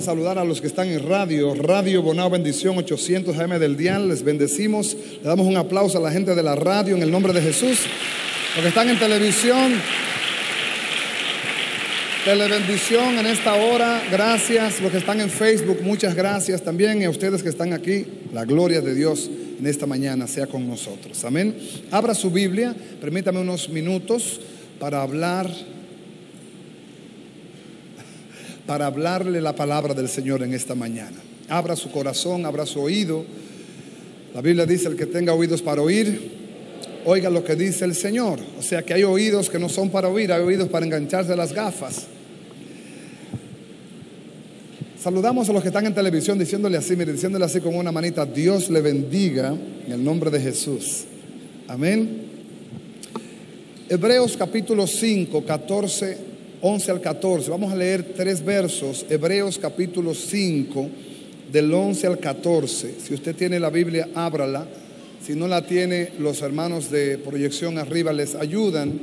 a saludar a los que están en Radio Bonao Bendición 800 AM del dial. Les bendecimos. Le damos un aplauso a la gente de la radio en el nombre de Jesús. Los que están en televisión, Telebendición en esta hora, gracias. Los que están en Facebook, muchas gracias también. Y a ustedes que están aquí, la gloria de Dios en esta mañana sea con nosotros. Amén. Abra su Biblia, permítame unos minutos para hablarle la palabra del Señor en esta mañana. Abra su corazón, abra su oído. La Biblia dice: el que tenga oídos para oír, oiga lo que dice el Señor. O sea que hay oídos que no son para oír, hay oídos para engancharse las gafas. Saludamos a los que están en televisión diciéndole así con una manita: Dios le bendiga en el nombre de Jesús. Amén. Hebreos capítulo 5, 11 al 14. Vamos a leer 3 versos. Hebreos capítulo 5, del 11 al 14. Si usted tiene la Biblia, ábrala. Si no la tiene, los hermanos de proyección arriba les ayudan,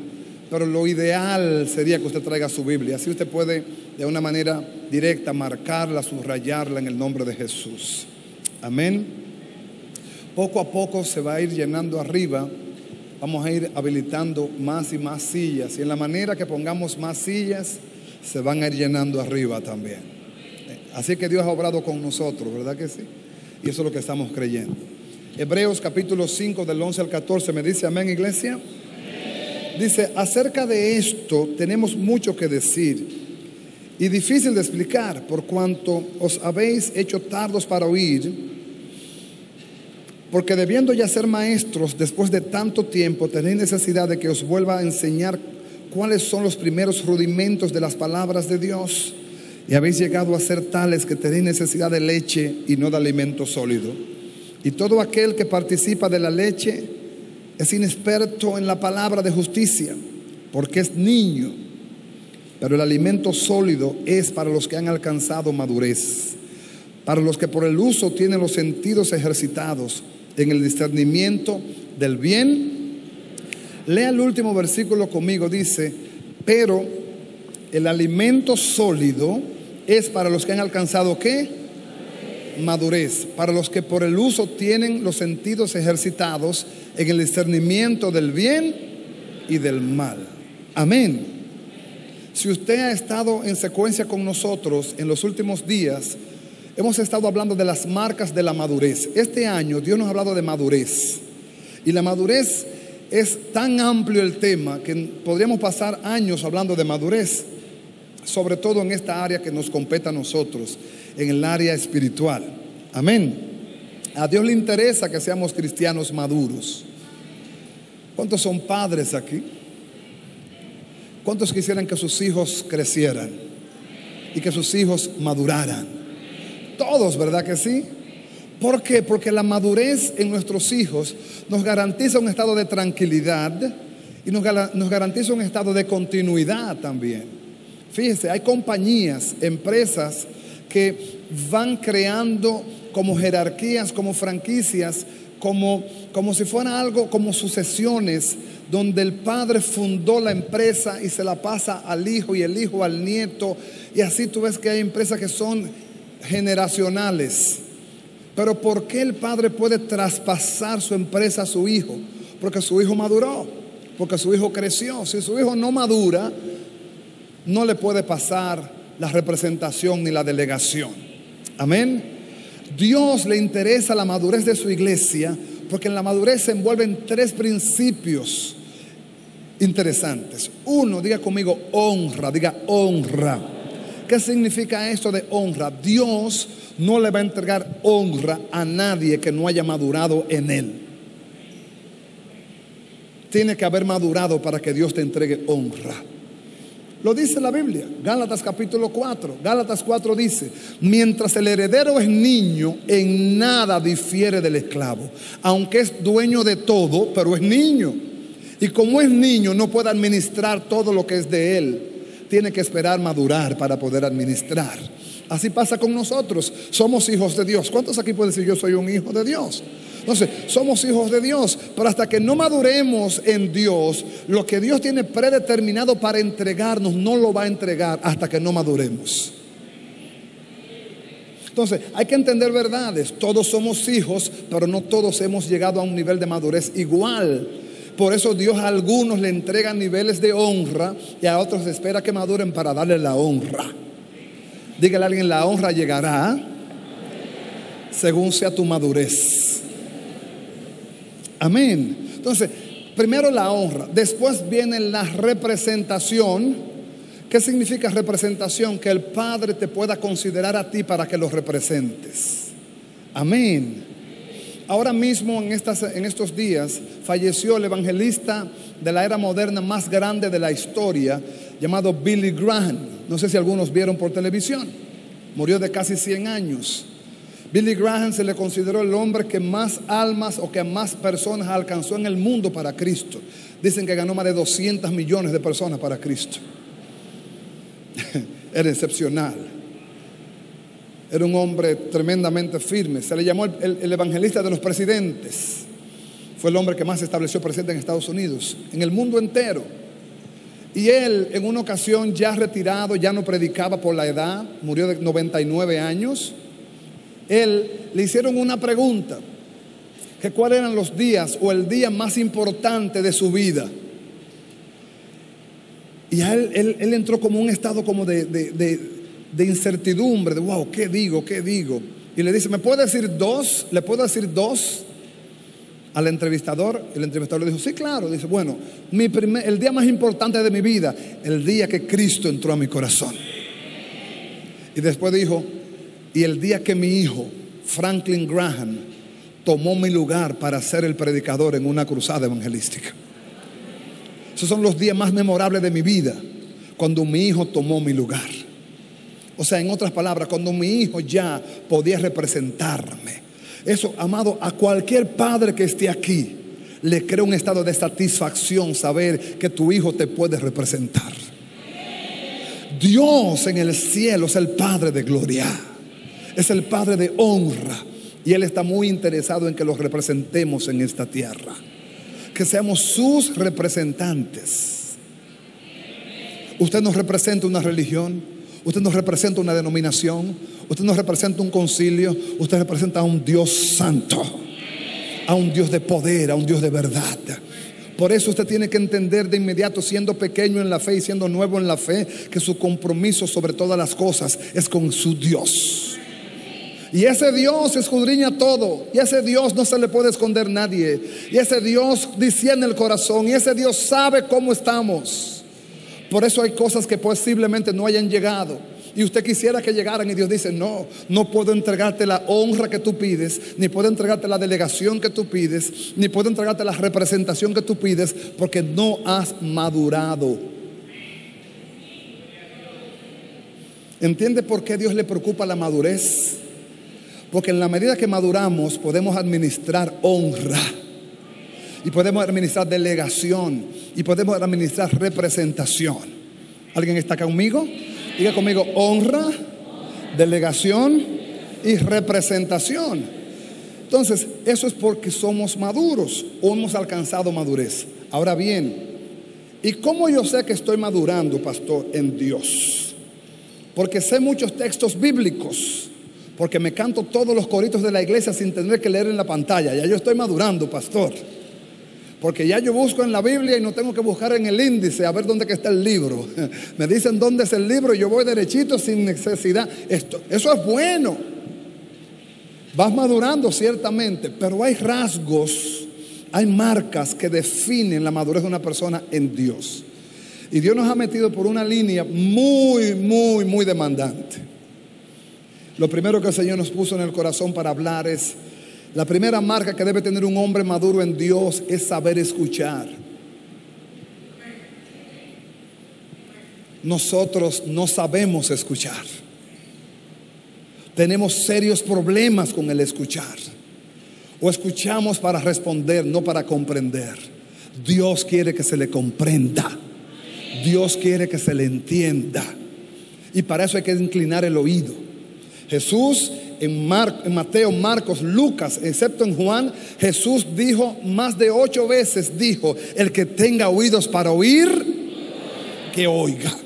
pero lo ideal sería que usted traiga su Biblia. Así usted puede de una manera directa marcarla, subrayarla en el nombre de Jesús. Amén. Poco a poco se va a ir llenando arriba. Vamos a ir habilitando más y más sillas, y en la manera que pongamos más sillas se van a ir llenando arriba también. Así que Dios ha obrado con nosotros, ¿verdad que sí? Y eso es lo que estamos creyendo. Hebreos capítulo 5 del 11 al 14. ¿Me dice amén, iglesia? Amén. Dice: acerca de esto tenemos mucho que decir y difícil de explicar, por cuanto os habéis hecho tardos para oír. Porque debiendo ya ser maestros después de tanto tiempo, tenéis necesidad de que os vuelva a enseñar cuáles son los primeros rudimentos de las palabras de Dios. Y habéis llegado a ser tales que tenéis necesidad de leche y no de alimento sólido. Y todo aquel que participa de la leche es inexperto en la palabra de justicia, porque es niño. Pero el alimento sólido es para los que han alcanzado madurez, para los que por el uso tienen los sentidos ejercitados en el discernimiento del bien. Lea el último versículo conmigo. Dice: pero el alimento sólido es para los que han alcanzado ¿qué? Madurez, para los que por el uso tienen los sentidos ejercitados en el discernimiento del bien y del mal. Amén. Si usted ha estado en secuencia con nosotros en los últimos días, hemos estado hablando de las marcas de la madurez. Este año Dios nos ha hablado de madurez, y la madurez es tan amplio el tema que podríamos pasar años hablando de madurez, sobre todo en esta área que nos compete a nosotros, en el área espiritual. Amén. A Dios le interesa que seamos cristianos maduros. ¿Cuántos son padres aquí? ¿Cuántos quisieran que sus hijos crecieran y que sus hijos maduraran? Todos, ¿verdad que sí? ¿Por qué? Porque la madurez en nuestros hijos nos garantiza un estado de tranquilidad y nos garantiza un estado de continuidad también. Fíjense, hay compañías, empresas que van creando como jerarquías, como franquicias, como si fuera algo como sucesiones, donde el padre fundó la empresa y se la pasa al hijo y el hijo al nieto. Y así tú ves que hay empresas que son generacionales. Pero ¿por qué el padre puede traspasar su empresa a su hijo? Porque su hijo maduró, porque su hijo creció. Si su hijo no madura, no le puede pasar la representación ni la delegación. Amén. Dios le interesa la madurez de su iglesia, porque en la madurez se envuelven 3 principios interesantes. Uno, diga conmigo, honra. Diga honra. ¿Qué significa esto de honra? Dios no le va a entregar honra a nadie que no haya madurado en él. Tiene que haber madurado para que Dios te entregue honra. Lo dice la Biblia, Gálatas capítulo 4. Gálatas 4 dice: mientras el heredero es niño, en nada difiere del esclavo, aunque es dueño de todo, pero es niño. Y como es niño, no puede administrar todo lo que es de él. Tiene que esperar madurar para poder administrar. Así pasa con nosotros. Somos hijos de Dios. ¿Cuántos aquí pueden decir yo soy un hijo de Dios? Entonces, somos hijos de Dios, pero hasta que no maduremos en Dios, lo que Dios tiene predeterminado para entregarnos, no lo va a entregar hasta que no maduremos. Entonces, hay que entender verdades. Todos somos hijos, pero no todos hemos llegado a un nivel de madurez igual. Por eso Dios a algunos le entrega niveles de honra y a otros espera que maduren para darle la honra. Dígale a alguien, la honra llegará según sea tu madurez. Amén. Entonces, primero la honra, después viene la representación. ¿Qué significa representación? Que el Padre te pueda considerar a ti para que lo representes. Amén. Ahora mismo en estos días falleció el evangelista de la era moderna más grande de la historia, llamado Billy Graham. No sé si algunos vieron por televisión. Murió de casi 100 años. Billy Graham se le consideró el hombre que más almas o que más personas alcanzó en el mundo para Cristo. Dicen que ganó más de 200 millones de personas para Cristo. Era excepcional. Era un hombre tremendamente firme. Se le llamó el evangelista de los presidentes. Fue el hombre que más estableció presidente en Estados Unidos, en el mundo entero. Y él, en una ocasión, ya retirado, ya no predicaba por la edad, murió de 99 años. Le hicieron una pregunta, que cuáles eran los días o el día más importante de su vida. Y a él entró como un estado como de incertidumbre, de wow, ¿qué digo? Y le dice, ¿me puede decir dos? ¿Le puedo decir dos al entrevistador? El entrevistador le dijo, sí, claro. Dice, bueno, el día más importante de mi vida, el día que Cristo entró a mi corazón. Y después dijo, y el día que mi hijo, Franklin Graham, tomó mi lugar para ser el predicador en una cruzada evangelística. Esos son los días más memorables de mi vida, cuando mi hijo tomó mi lugar. O sea, en otras palabras, cuando mi hijo ya podía representarme. Eso, amado, a cualquier padre que esté aquí, le crea un estado de satisfacción saber que tu hijo te puede representar. Dios en el cielo es el Padre de gloria, es el Padre de honra, y Él está muy interesado en que los representemos en esta tierra, que seamos sus representantes. Usted nos representa una religión, usted nos representa una denominación, usted nos representa un concilio, usted representa a un Dios santo, a un Dios de poder, a un Dios de verdad. Por eso usted tiene que entender de inmediato, siendo pequeño en la fe y siendo nuevo en la fe, que su compromiso sobre todas las cosas es con su Dios. Y ese Dios escudriña todo, y ese Dios no se le puede esconder nadie, y ese Dios discierne el corazón, y ese Dios sabe cómo estamos. Por eso hay cosas que posiblemente no hayan llegado y usted quisiera que llegaran, y Dios dice, no puedo entregarte la honra que tú pides, ni puedo entregarte la delegación que tú pides, ni puedo entregarte la representación que tú pides, porque no has madurado. ¿Entiende por qué a Dios le preocupa la madurez? Porque en la medida que maduramos podemos administrar honra, y podemos administrar delegación, y podemos administrar representación. ¿Alguien está conmigo? Diga conmigo, honra, delegación y representación. Entonces, eso es porque somos maduros o hemos alcanzado madurez. Ahora bien, ¿y cómo yo sé que estoy madurando, pastor? En Dios. Porque sé muchos textos bíblicos, porque me canto todos los coritos de la iglesia sin tener que leer en la pantalla. Ya yo estoy madurando, pastor, porque ya yo busco en la Biblia y no tengo que buscar en el índice a ver dónde que está el libro. Me dicen dónde es el libro y yo voy derechito sin necesidad. Eso es bueno. Vas madurando ciertamente, pero hay rasgos, hay marcas que definen la madurez de una persona en Dios. Y Dios nos ha metido por una línea muy demandante. Lo primero que el Señor nos puso en el corazón para hablar es: la primera marca que debe tener un hombre maduro en Dios es saber escuchar. Nosotros no sabemos escuchar. Tenemos serios problemas con el escuchar. O escuchamos para responder, no para comprender. Dios quiere que se le comprenda. Dios quiere que se le entienda. Y para eso hay que inclinar el oído. Jesús en Mateo, Marcos, Lucas, excepto en Juan, Jesús dijo más de 8 veces, dijo: el que tenga oídos para oír, que oiga.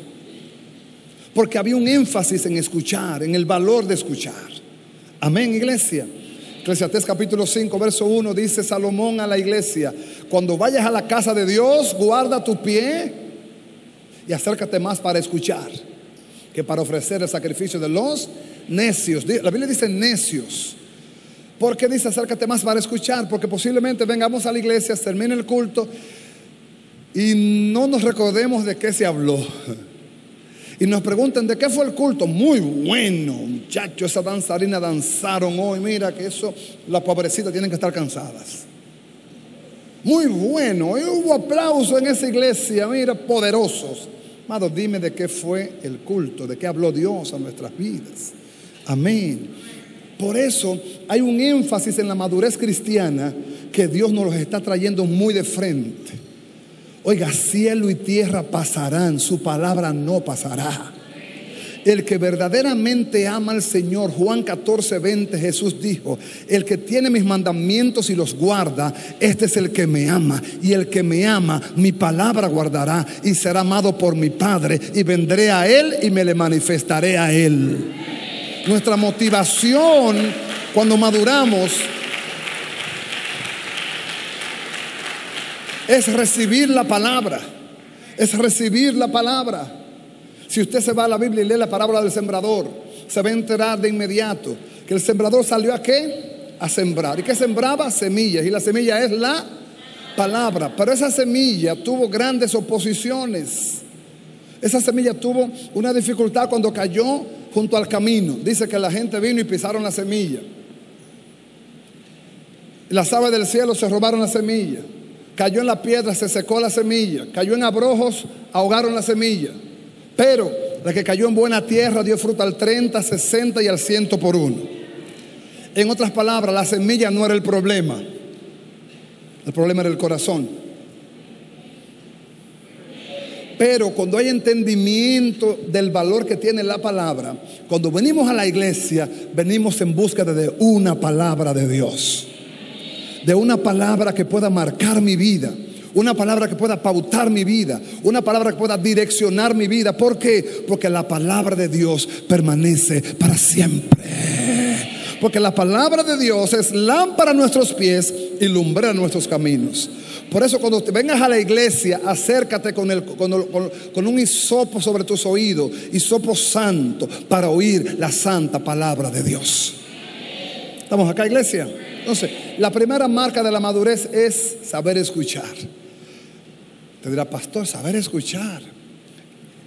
Porque había un énfasis en escuchar, en el valor de escuchar. Amén, iglesia. Eclesiastés capítulo 5 verso 1 dice Salomón a la iglesia: cuando vayas a la casa de Dios, guarda tu pie y acércate más para escuchar que para ofrecer el sacrificio de los necios. La Biblia dice necios. ¿Por qué dice acércate más para escuchar? Porque posiblemente vengamos a la iglesia, termine el culto y no nos recordemos de qué se habló. Y nos preguntan de qué fue el culto. Muy bueno, muchachos, esa danzarina danzaron hoy. Mira que eso, las pobrecitas tienen que estar cansadas. Muy bueno, hoy hubo aplauso en esa iglesia, mira, poderosos. Amado, dime de qué fue el culto, de qué habló Dios a nuestras vidas. Amén. Por eso hay un énfasis en la madurez cristiana que Dios nos los está trayendo muy de frente. Oiga, cielo y tierra pasarán, su palabra no pasará. El que verdaderamente ama al Señor, Juan 14:20, Jesús dijo: el que tiene mis mandamientos y los guarda, este es el que me ama. Y el que me ama, mi palabra guardará y será amado por mi Padre. Y vendré a Él y me le manifestaré a Él. Nuestra motivación cuando maduramos es recibir la palabra. Es recibir la palabra. Si usted se va a la Biblia y lee la parábola del sembrador, se va a enterar de inmediato que el sembrador salió ¿a qué? A sembrar. ¿Y qué sembraba? Semillas. Y la semilla es la palabra. Pero esa semilla tuvo grandes oposiciones. Esa semilla tuvo una dificultad cuando cayó junto al camino. Dice que la gente vino y pisaron la semilla. Las aves del cielo se robaron la semilla. Cayó en la piedra, se secó la semilla. Cayó en abrojos, ahogaron la semilla. Pero la que cayó en buena tierra dio fruto al 30, 60 y al 100 por uno. En otras palabras, la semilla no era el problema. El problema era el corazón. Pero cuando hay entendimiento del valor que tiene la palabra, cuando venimos a la iglesia, venimos en búsqueda de una palabra de Dios. De una palabra que pueda marcar mi vida, una palabra que pueda pautar mi vida, una palabra que pueda direccionar mi vida. ¿Por qué? Porque la palabra de Dios permanece para siempre. Porque la palabra de Dios es lámpara a nuestros pies y lumbrera a nuestros caminos. Por eso cuando te vengas a la iglesia, acércate con un hisopo sobre tus oídos, hisopo santo, para oír la santa palabra de Dios. ¿Estamos acá, iglesia? Entonces, la primera marca de la madurez es saber escuchar. Te dirá, pastor, saber escuchar.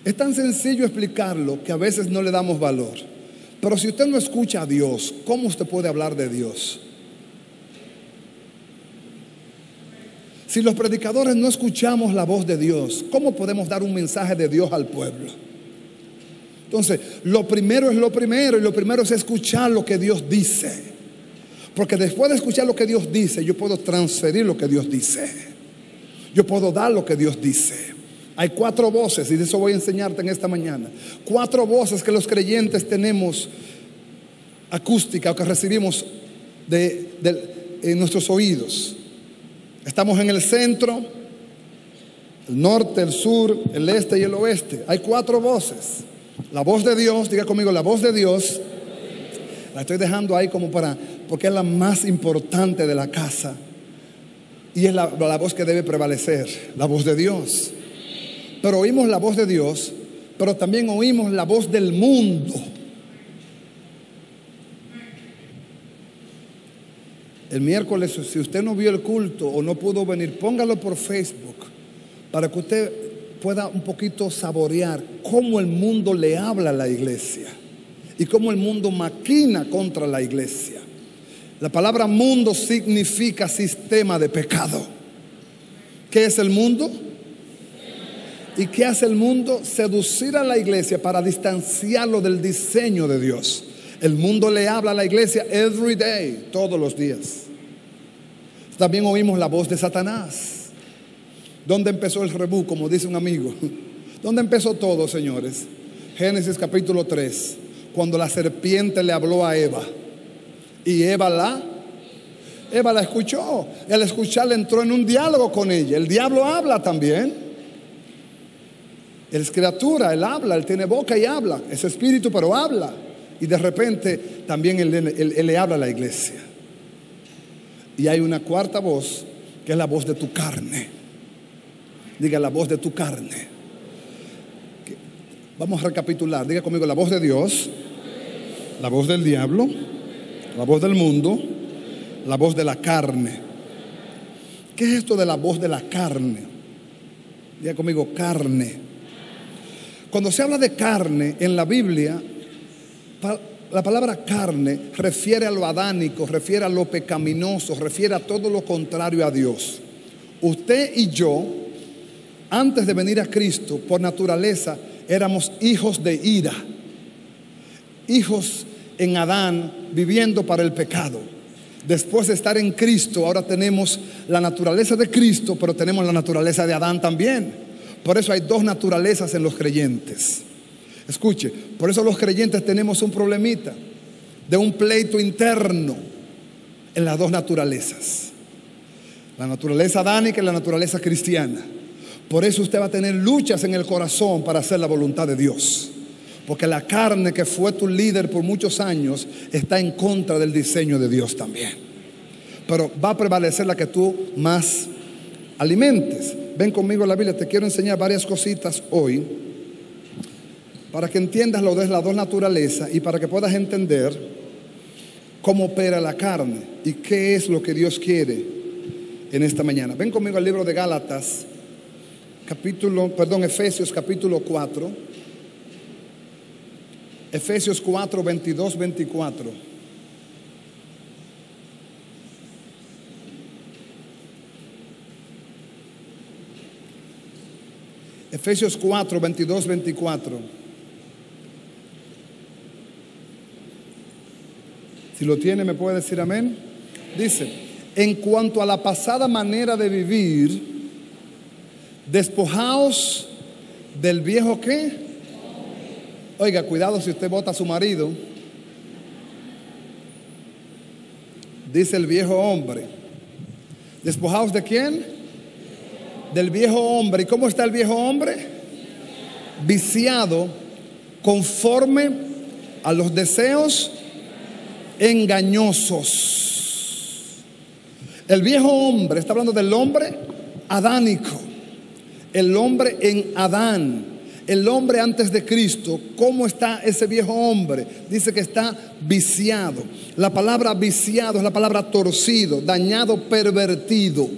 Es tan sencillo explicarlo que a veces no le damos valor. Pero si usted no escucha a Dios, ¿cómo usted puede hablar de Dios? Si los predicadores no escuchamos la voz de Dios, ¿cómo podemos dar un mensaje de Dios al pueblo? Entonces, lo primero es lo primero, y lo primero es escuchar lo que Dios dice. Porque después de escuchar lo que Dios dice, yo puedo transferir lo que Dios dice. Yo puedo dar lo que Dios dice. Hay 4 voces, y de eso voy a enseñarte en esta mañana. 4 voces que los creyentes tenemos acústica, o que recibimos en nuestros oídos. Estamos en el centro, el norte, el sur, el este y el oeste. Hay 4 voces. La voz de Dios, diga conmigo, la voz de Dios. La estoy dejando ahí porque es la más importante de la casa. Y es la voz que debe prevalecer, la voz de Dios. Pero oímos la voz de Dios, pero también oímos la voz del mundo. El miércoles, si usted no vio el culto o no pudo venir, póngalo por Facebook para que usted pueda un poquito saborear cómo el mundo le habla a la iglesia y cómo el mundo maquina contra la iglesia. La palabra mundo significa sistema de pecado. ¿Qué es el mundo? ¿Y qué hace el mundo? Seducir a la iglesia para distanciarlo del diseño de Dios. El mundo le habla a la iglesia every day, todos los días. También oímos la voz de Satanás. ¿Dónde empezó el rebú? Como dice un amigo. ¿Dónde empezó todo, señores? Génesis capítulo 3, cuando la serpiente le habló a Eva. Y Eva la escuchó. Y al escucharla entró en un diálogo con ella. El diablo habla también. Él es criatura, él habla, él tiene boca y habla. Es espíritu, pero habla. Y de repente también él le habla a la iglesia. Y hay una cuarta voz, que es la voz de tu carne. Diga, la voz de tu carne. Vamos a recapitular. Diga conmigo, la voz de Dios, la voz del diablo, la voz del mundo, la voz de la carne. ¿Qué es esto de la voz de la carne? Diga conmigo, carne. Cuando se habla de carne en la Biblia, la palabra carne refiere a lo adánico, refiere a lo pecaminoso, refiere a todo lo contrario a Dios. Usted y yo, antes de venir a Cristo, por naturaleza, éramos hijos de ira, hijos en Adán, viviendo para el pecado. Después de estar en Cristo, ahora tenemos la naturaleza de Cristo, pero tenemos la naturaleza de Adán también. Por eso hay dos naturalezas en los creyentes. Escuche, por eso los creyentes tenemos un problemita de un pleito interno en las dos naturalezas, la naturaleza adánica y la naturaleza cristiana. Por eso usted va a tener luchas en el corazón para hacer la voluntad de Dios, porque la carne, que fue tu líder por muchos años, está en contra del diseño de Dios también. Pero va a prevalecer la que tú más alimentes. Ven conmigo a la Biblia, te quiero enseñar varias cositas hoy para que entiendas lo de las dos naturalezas y para que puedas entender cómo opera la carne y qué es lo que Dios quiere en esta mañana. Ven conmigo al libro de Gálatas, Efesios capítulo 4. Efesios 4, 22, 24. Efesios 4, 22, 24. Si lo tiene, me puede decir amén. Dice: en cuanto a la pasada manera de vivir, despojaos del viejo ¿qué? Oiga, cuidado si usted vota a su marido. Dice el viejo hombre. ¿Despojaos de quién? Del viejo hombre. ¿Y cómo está el viejo hombre? Viciado conforme a los deseos engañosos. El viejo hombre, está hablando del hombre adánico, el hombre en Adán, el hombre antes de Cristo. ¿Cómo está ese viejo hombre? Dice que está viciado. La palabra viciado es la palabra torcido, dañado, pervertido,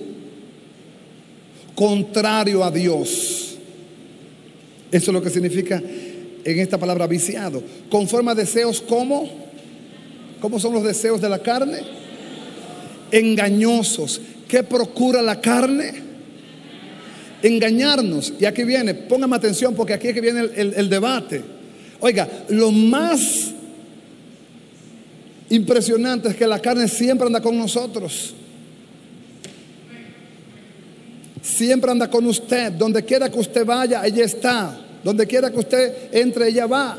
contrario a Dios. Eso es lo que significa en esta palabra viciado. Conforme a deseos, ¿cómo? ¿Cómo son los deseos de la carne? Engañosos. ¿Qué procura la carne? Engañarnos. Y aquí viene, póngame atención, porque aquí es que viene el debate. Oiga, lo más impresionante es que la carne siempre anda con nosotros. Siempre anda con usted. Donde quiera que usted vaya, ella está. Donde quiera que usted entre, ella va.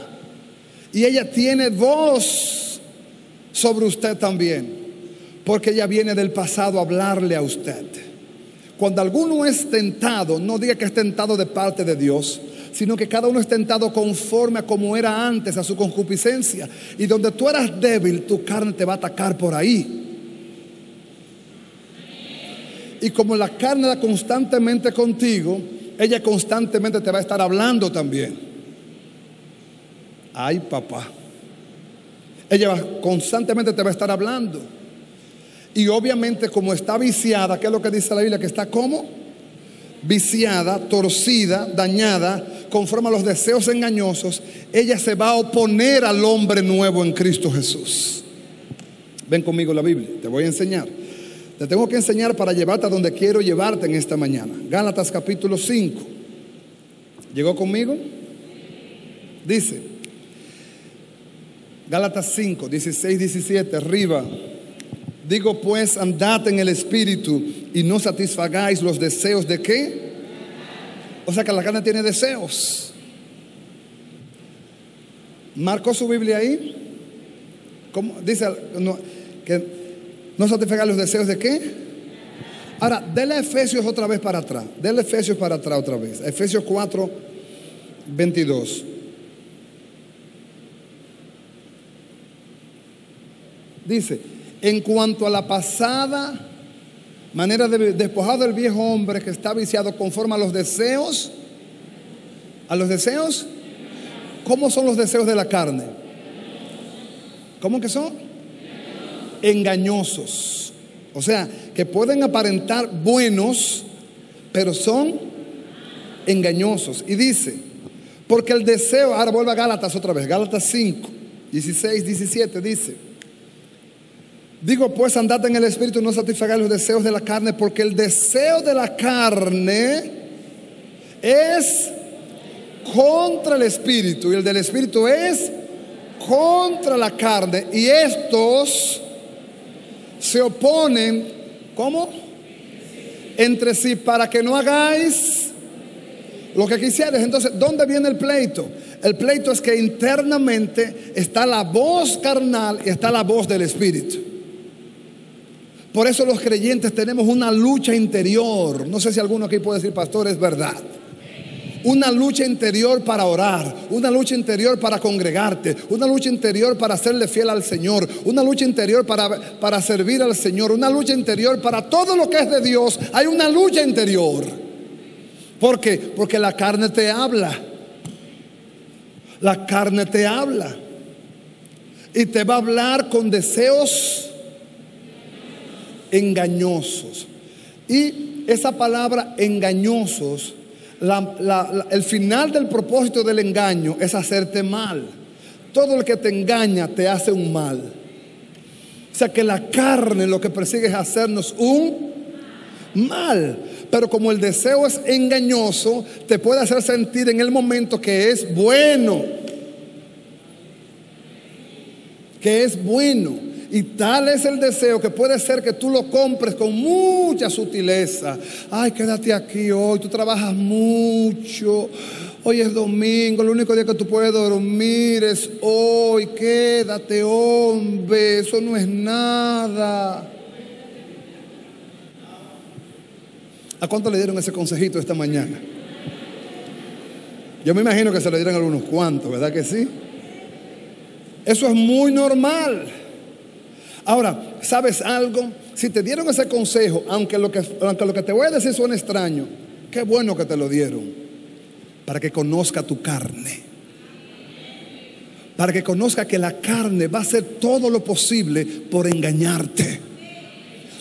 Y ella tiene voz sobre usted también, porque ella viene del pasado a hablarle a usted. Cuando alguno es tentado, no diga que es tentado de parte de Dios, sino que cada uno es tentado conforme a como era antes, a su concupiscencia. Y donde tú eras débil, tu carne te va a atacar por ahí. Y como la carne da constantemente contigo, ella constantemente te va a estar hablando también. Ay, papá. Ella constantemente te va a estar hablando. Y obviamente, como está viciada, ¿qué es lo que dice la Biblia? Que está como viciada, torcida, dañada, conforme a los deseos engañosos. Ella se va a oponer al hombre nuevo en Cristo Jesús. Ven conmigo la Biblia, te voy a enseñar. Te tengo que enseñar para llevarte a donde quiero llevarte en esta mañana. Gálatas capítulo 5. ¿Llegó conmigo? Dice Gálatas 5, 16, 17, arriba. Digo pues, andad en el Espíritu y no satisfagáis los deseos de ¿qué? O sea que la carne tiene deseos. ¿Marcó su Biblia ahí? ¿Cómo? Dice que no satisfagáis los deseos de ¿qué? Ahora, déle a Efesios otra vez para atrás. Déle a Efesios para atrás otra vez. Efesios 4, 22. Dice, en cuanto a la pasada manera de despojado del viejo hombre que está viciado conforme a los deseos. ¿A los deseos? ¿Cómo son los deseos de la carne? ¿Cómo que son? Engañosos. O sea, que pueden aparentar buenos, pero son engañosos. Y dice, porque el deseo, ahora vuelve a Gálatas otra vez, Gálatas 5, 16, 17, dice, digo pues, andad en el Espíritu, no satisfagáis los deseos de la carne, porque el deseo de la carne es contra el Espíritu, y el del Espíritu es contra la carne, y estos se oponen, ¿cómo? Entre sí, para que no hagáis lo que quisieres. Entonces, ¿dónde viene el pleito? El pleito es que internamente está la voz carnal y está la voz del Espíritu. Por eso los creyentes tenemos una lucha interior. No sé si alguno aquí puede decir, pastor, es verdad. Una lucha interior para orar, una lucha interior para congregarte, una lucha interior para serle fiel al Señor, una lucha interior para servir al Señor, una lucha interior para todo lo que es de Dios. Hay una lucha interior. ¿Por qué? Porque la carne te habla. La carne te habla y te va a hablar con deseos engañosos. Y esa palabra engañosos, el final del propósito del engaño es hacerte mal. Todo el que te engaña te hace un mal. O sea que la carne lo que persigue es hacernos un mal. Pero como el deseo es engañoso, te puede hacer sentir en el momento que es bueno. Que es bueno. Y tal es el deseo que puede ser que tú lo compres con mucha sutileza. Ay, quédate aquí hoy, tú trabajas mucho. Hoy es domingo, el único día que tú puedes dormir es hoy. Quédate, hombre, eso no es nada. ¿A cuánto le dieron ese consejito esta mañana? Yo me imagino que se le dieron a algunos cuantos, ¿verdad que sí? Eso es muy normal. Ahora, ¿sabes algo? Si te dieron ese consejo, aunque lo que te voy a decir suene extraño, qué bueno que te lo dieron, para que conozca tu carne, para que conozca que la carne va a hacer todo lo posible por engañarte,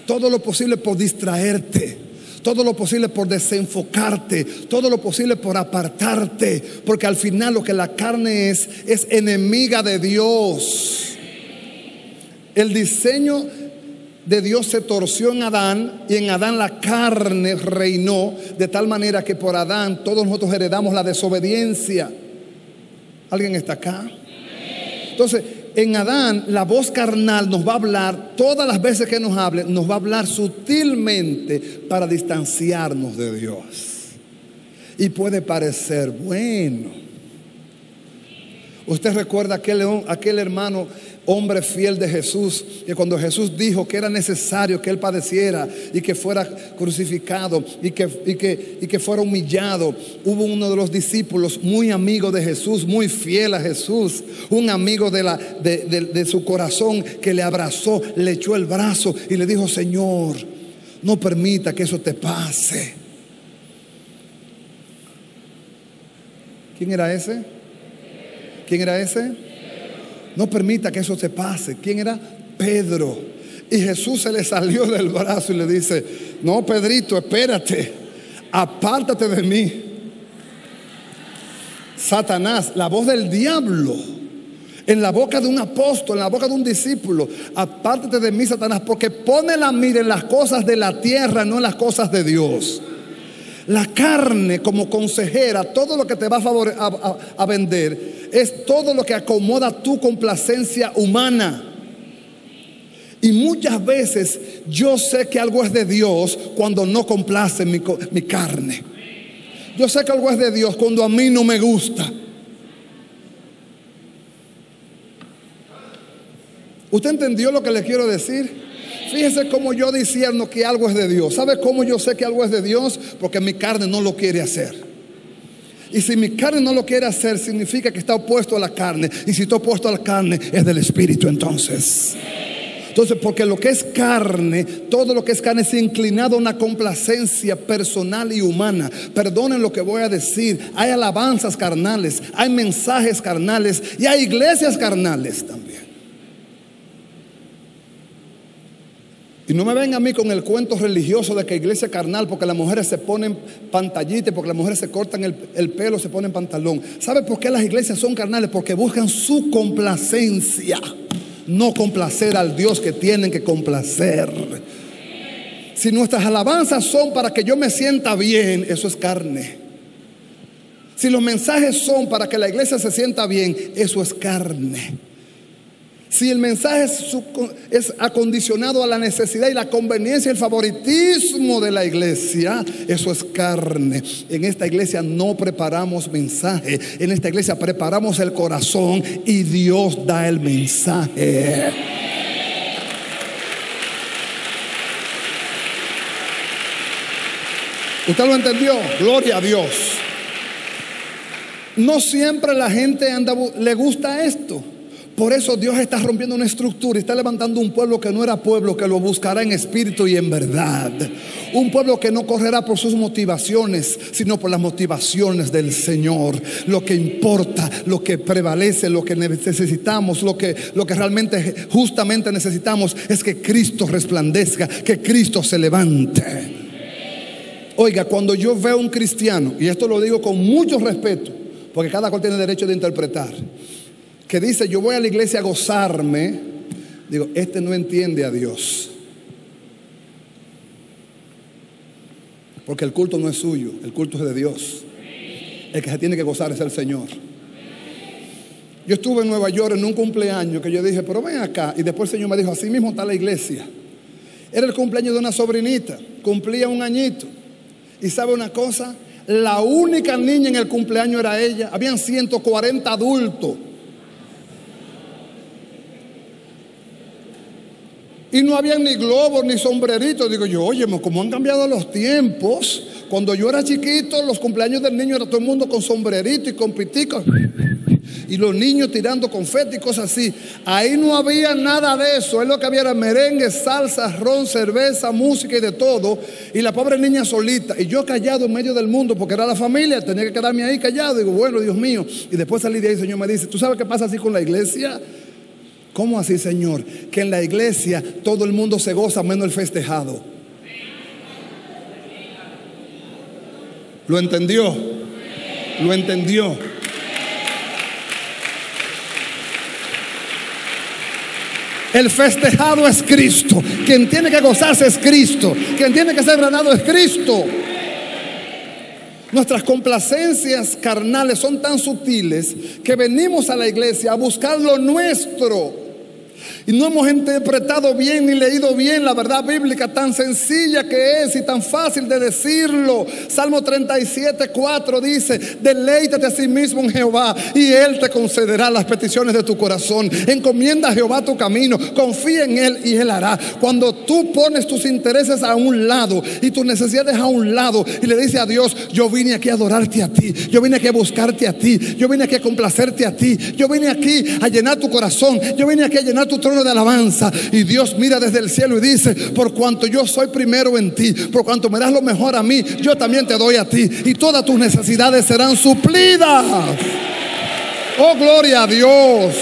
todo lo posible por distraerte, todo lo posible por desenfocarte, todo lo posible por apartarte, porque al final lo que la carne es enemiga de Dios. El diseño de Dios se torció en Adán, y en Adán la carne reinó, de tal manera que por Adán todos nosotros heredamos la desobediencia. ¿Alguien está acá? Entonces, en Adán la voz carnal nos va a hablar, todas las veces que nos hable, nos va a hablar sutilmente para distanciarnos de Dios. Y puede parecer bueno. Usted recuerda aquel hermano, hombre fiel de Jesús, que cuando Jesús dijo que era necesario que él padeciera y que fuera crucificado y que fuera humillado, hubo uno de los discípulos muy amigo de Jesús, muy fiel a Jesús, un amigo de su corazón, que le abrazó, le echó el brazo y le dijo: Señor, no permita que eso te pase. ¿Quién era ese? ¿Quién era ese? No permita que eso te pase. ¿Quién era? Pedro. Y Jesús se le salió del brazo y le dice: no, Pedrito, espérate, apártate de mí. Satanás, la voz del diablo en la boca de un apóstol, en la boca de un discípulo: apártate de mí, Satanás, porque pone la mira en las cosas de la tierra, no en las cosas de Dios. La carne, como consejera, todo lo que te va a vender es todo lo que acomoda tu complacencia humana. Y muchas veces yo sé que algo es de Dios cuando no complace mi carne. Yo sé que algo es de Dios cuando a mí no me gusta. ¿Usted entendió lo que le quiero decir? Fíjese cómo yo discierno que algo es de Dios. ¿Sabe cómo yo sé que algo es de Dios? Porque mi carne no lo quiere hacer. Y si mi carne no lo quiere hacer, significa que está opuesto a la carne. Y si está opuesto a la carne, es del Espíritu entonces. Entonces, porque lo que es carne, todo lo que es carne es inclinado a una complacencia personal y humana. Perdonen lo que voy a decir. Hay alabanzas carnales, hay mensajes carnales y hay iglesias carnales también. Y no me vengan a mí con el cuento religioso de que iglesia carnal, porque las mujeres se ponen pantallitas, porque las mujeres se cortan el pelo, se ponen pantalón. ¿Sabe por qué las iglesias son carnales? Porque buscan su complacencia, no complacer al Dios que tienen que complacer. Si nuestras alabanzas son para que yo me sienta bien, eso es carne. Si los mensajes son para que la iglesia se sienta bien, eso es carne. Si el mensaje es acondicionado a la necesidad y la conveniencia y el favoritismo de la iglesia, eso es carne. En esta iglesia no preparamos mensaje, en esta iglesia preparamos el corazón y Dios da el mensaje. ¿Usted lo entendió? Gloria a Dios. No siempre la gente le gusta esto. Por eso Dios está rompiendo una estructura y está levantando un pueblo que no era pueblo, que lo buscará en espíritu y en verdad. Un pueblo que no correrá por sus motivaciones, sino por las motivaciones del Señor. Lo que importa, lo que prevalece, lo que necesitamos, lo que realmente justamente necesitamos es que Cristo resplandezca, que Cristo se levante. Oiga, cuando yo veo a un cristiano, y esto lo digo con mucho respeto, porque cada cual tiene derecho de interpretar, que dice yo voy a la iglesia a gozarme, digo, este no entiende a Dios. Porque el culto no es suyo, el culto es de Dios. El que se tiene que gozar es el Señor. Yo estuve en Nueva York en un cumpleaños que yo dije, pero ven acá. Y después el Señor me dijo, así mismo está la iglesia. Era el cumpleaños de una sobrinita, cumplía 1 añito. Y ¿sabe una cosa? La única niña en el cumpleaños era ella. Habían 140 adultos. Y no había ni globos ni sombreritos. Digo yo, oye, ¿cómo han cambiado los tiempos? Cuando yo era chiquito, los cumpleaños del niño era todo el mundo con sombrerito y con piticos. Y los niños tirando confeti y cosas así. Ahí no había nada de eso. Es lo que había era merengue, salsa, ron, cerveza, música y de todo. Y la pobre niña solita. Y yo callado en medio del mundo porque era la familia. Tenía que quedarme ahí callado. Digo, bueno, Dios mío. Y después salí de ahí, el Señor me dice, ¿tú sabes qué pasa así con la iglesia? ¿Cómo así, Señor? Que en la iglesia todo el mundo se goza menos el festejado. ¿Lo entendió? ¿Lo entendió? El festejado es Cristo. Quien tiene que gozarse es Cristo. Quien tiene que ser ganado es Cristo. Nuestras complacencias carnales son tan sutiles que venimos a la iglesia a buscar lo nuestro. Y no hemos interpretado bien ni leído bien la verdad bíblica tan sencilla que es y tan fácil de decirlo. Salmo 37:4 dice, deleítate a sí mismo en Jehová y Él te concederá las peticiones de tu corazón. Encomienda a Jehová tu camino, confía en Él y Él hará. Cuando tú pones tus intereses a un lado y tus necesidades a un lado y le dices a Dios, yo vine aquí a adorarte a ti, yo vine aquí a buscarte a ti, yo vine aquí a complacerte a ti, yo vine aquí a llenar tu corazón, yo vine aquí a llenar tu trono de alabanza. Y Dios mira desde el cielo y dice, por cuanto yo soy primero en ti, por cuanto me das lo mejor a mí, yo también te doy a ti y todas tus necesidades serán suplidas. Oh, gloria a Dios.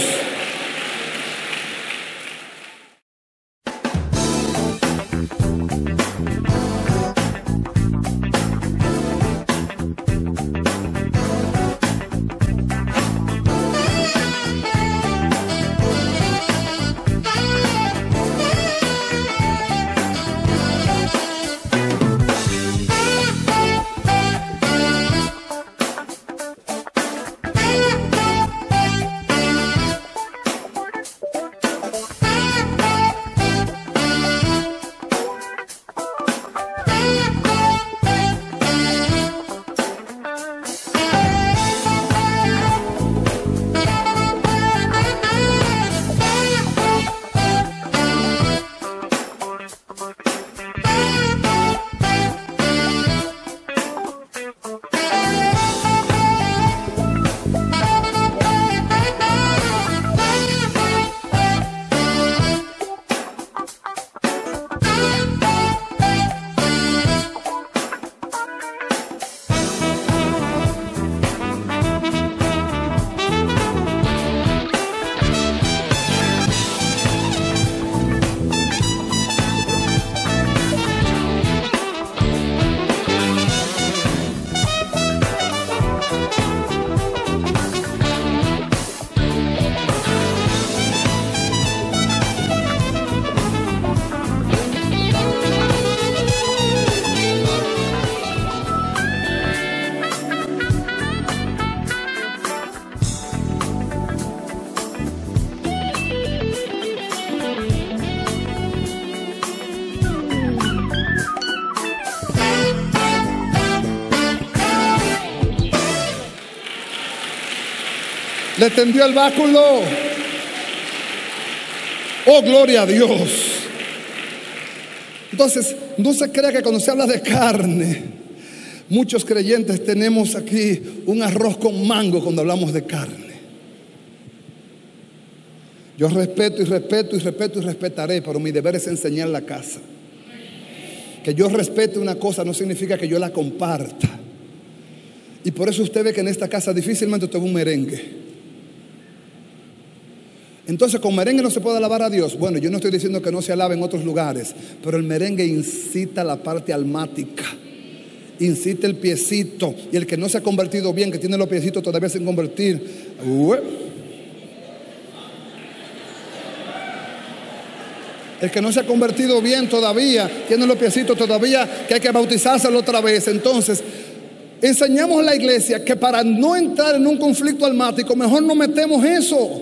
Le tendió el báculo. Oh, gloria a Dios. Entonces, no se crea que cuando se habla de carne, muchos creyentes tenemos aquí un arroz con mango cuando hablamos de carne. Yo respeto y respeto y respeto y respetaré, pero mi deber es enseñar la casa. Que yo respete una cosa no significa que yo la comparta. Y por eso usted ve que en esta casa difícilmente usted ve un merengue. Entonces, con merengue no se puede alabar a Dios. Bueno, yo no estoy diciendo que no se alabe en otros lugares, pero el merengue incita la parte almática, incita el piecito. Y el que no se ha convertido bien, que tiene los piecitos todavía sin convertir, el que no se ha convertido bien todavía, tiene los piecitos todavía, que hay que bautizárselo otra vez. Entonces, enseñamos a la iglesia que para no entrar en un conflicto almático, mejor no metemos eso.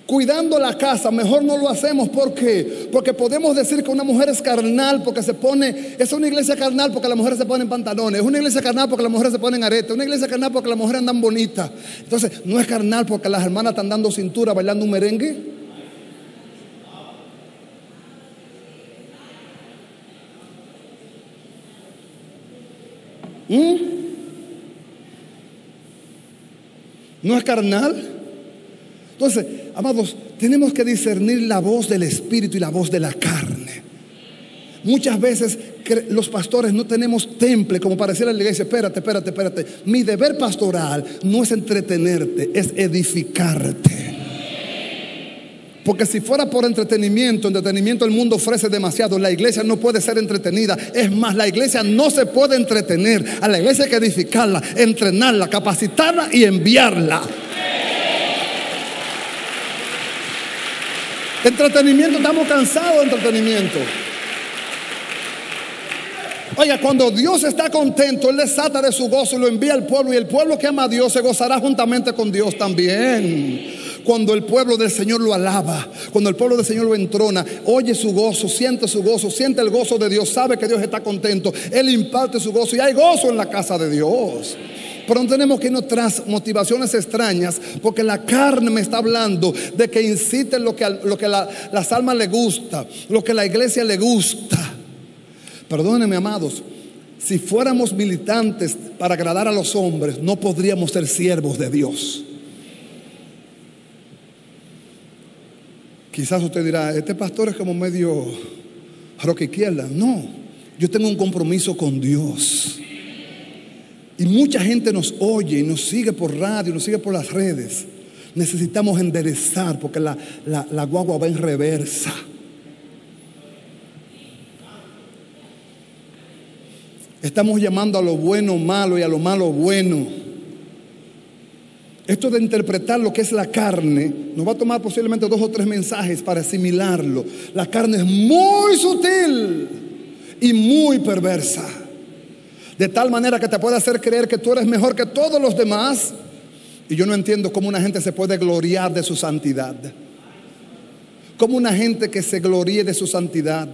Cuidando la casa, mejor no lo hacemos. ¿Por qué? Porque podemos decir que una mujer es carnal porque se pone, es una iglesia carnal porque las mujeres se ponen pantalones, es una iglesia carnal porque las mujeres se ponen aretes, una iglesia carnal porque las mujeres andan bonitas. Entonces, no es carnal porque las hermanas están dando cintura bailando un merengue. ¿No es carnal? Entonces, amados, tenemos que discernir la voz del Espíritu y la voz de la carne. Muchas veces los pastores no tenemos temple como para decirle a la iglesia: espérate. Mi deber pastoral no es entretenerte, es edificarte. Porque si fuera por entretenimiento el mundo ofrece demasiado. La iglesia no puede ser entretenida. Es más, la iglesia no se puede entretener. A la iglesia hay que edificarla, entrenarla, capacitarla y enviarla. Entretenimiento, estamos cansados de entretenimiento. Oiga, cuando Dios está contento, Él desata de su gozo y lo envía al pueblo. Y el pueblo que ama a Dios se gozará juntamente con Dios también. Cuando el pueblo del Señor lo alaba, cuando el pueblo del Señor lo entrona, oye su gozo, siente el gozo de Dios, sabe que Dios está contento. Él imparte su gozo y hay gozo en la casa de Dios. Pero no tenemos que irnos tras motivaciones extrañas, porque la carne me está hablando de que incite lo que las almas le gusta, lo que la iglesia le gusta. Perdónenme, amados, si fuéramos militantes para agradar a los hombres, no podríamos ser siervos de Dios. Quizás usted dirá: este pastor es como medio roca izquierda. No, yo tengo un compromiso con Dios. Y mucha gente nos oye y nos sigue por radio, nos sigue por las redes. Necesitamos enderezar porque la guagua va en reversa. Estamos llamando a lo bueno malo y a lo malo bueno. Esto de interpretar lo que es la carne nos va a tomar posiblemente 2 o 3 mensajes para asimilarlo. La carne es muy sutil y muy perversa, de tal manera que te puede hacer creer que tú eres mejor que todos los demás. Y yo no entiendo cómo una gente se puede gloriar de su santidad. Cómo una gente que se gloríe de su santidad.